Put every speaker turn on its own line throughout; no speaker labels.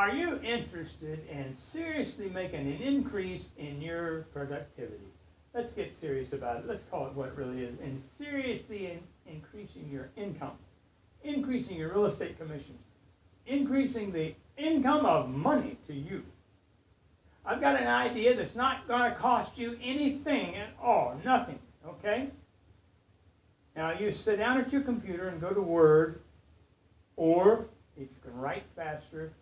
are you interested in seriously making an increase in your productivity? Let's get serious about it. Let's call it what it really is. And seriously increasing your income, increasing your real estate commissions, increasing the income of money to you. I've got an idea that's not going to cost you anything at all, nothing, okay? Now, you sit down at your computer and go to Word, or if you can write faster,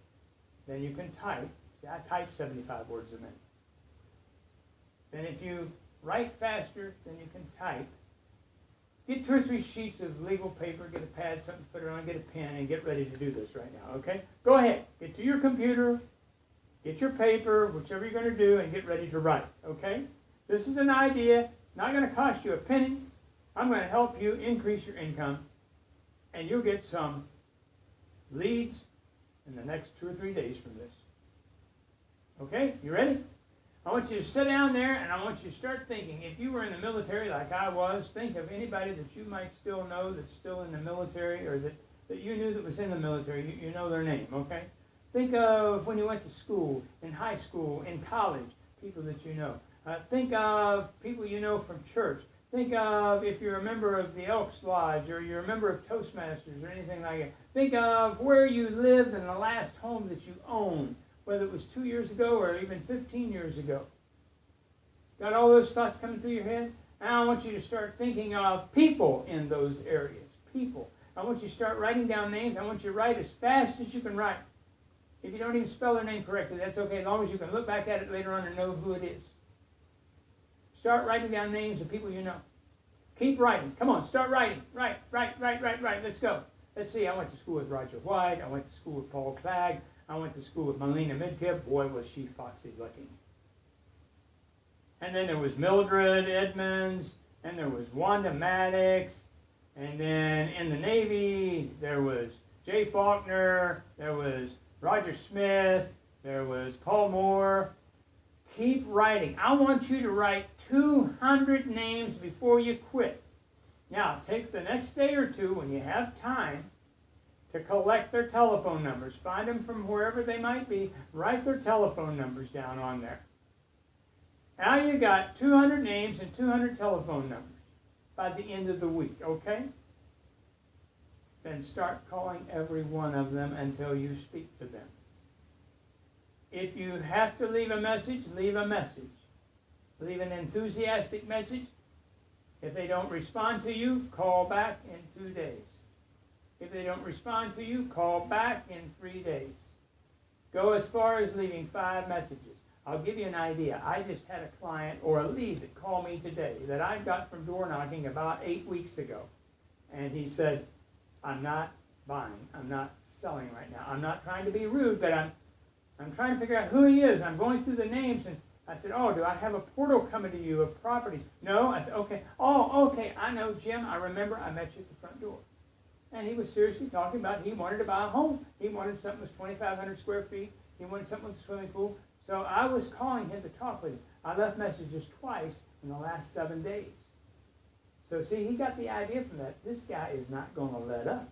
then you can type. See, I type 75 words a minute. Then if you write faster than you can type, get 2 or 3 sheets of legal paper, get a pad, something to put it on, get a pen, and get ready to do this right now, okay? Go ahead. Get to your computer, get your paper, whichever you're going to do, and get ready to write, okay? This is an idea, not going to cost you a penny. I'm going to help you increase your income, and you'll get some leads in the next 2 or 3 days from this. Okay, you ready? I want you to sit down there, and I want you to start thinking. If you were in the military like I was, think of anybody that you might still know that's still in the military, or that you knew that was in the military. You know their name, okay? Think of when you went to school, in high school, in college, people that you know. Think of people you know from church. Think of if you're a member of the Elks Lodge, or you're a member of Toastmasters, or anything like that. Think of where you lived in the last home that you owned, whether it was 2 years ago or even 15 years ago. Got all those thoughts coming through your head? Now I want you to start thinking of people in those areas. People. I want you to start writing down names. I want you to write as fast as you can write. If you don't even spell their name correctly, that's okay, as long as you can look back at it later on and know who it is. Start writing down names of people you know. Keep writing. Come on, start writing. Write. Let's go. Let's see, I went to school with Roger White. I went to school with Paul Clagg. I went to school with Melina Midkiff. Boy, was she foxy looking. And then there was Mildred Edmonds, and there was Wanda Maddox, and then in the Navy, there was Jay Faulkner, there was Roger Smith, there was Paul Moore. Keep writing. I want you to write 200 names before you quit. Now, take the next day or two when you have time to collect their telephone numbers. Find them from wherever they might be. Write their telephone numbers down on there. Now you got 200 names and 200 telephone numbers by the end of the week, okay? Then start calling every one of them until you speak to them. If you have to leave a message, leave a message. Leave an enthusiastic message. If they don't respond to you, call back in 2 days. If they don't respond to you, call back in 3 days. Go as far as leaving 5 messages. I'll give you an idea. I just had a client or a lead that called me today that I got from door knocking about 8 weeks ago. And he said, I'm not buying. I'm not selling right now. I'm not trying to be rude, but I'm trying to figure out who he is. I'm going through the names, and I said, oh, do I have a portal coming to you of properties? No. I said, okay. Oh, okay. I know, Jim. I remember I met you at the front door. And he was seriously talking about he wanted to buy a home. He wanted something that was 2,500 square feet. He wanted something with a swimming pool. So I was calling him to talk with him. I left messages twice in the last 7 days. So see, he got the idea from that. This guy is not going to let up.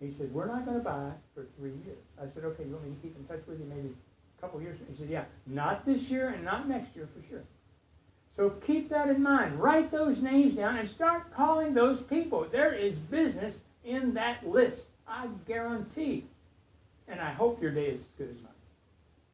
He said, we're not going to buy for 3 years. I said, okay, you want me to keep in touch with you maybe a couple years? He said, yeah, not this year and not next year for sure. So keep that in mind. Write those names down and start calling those people. There is business in that list, I guarantee. And I hope your day is as good as mine.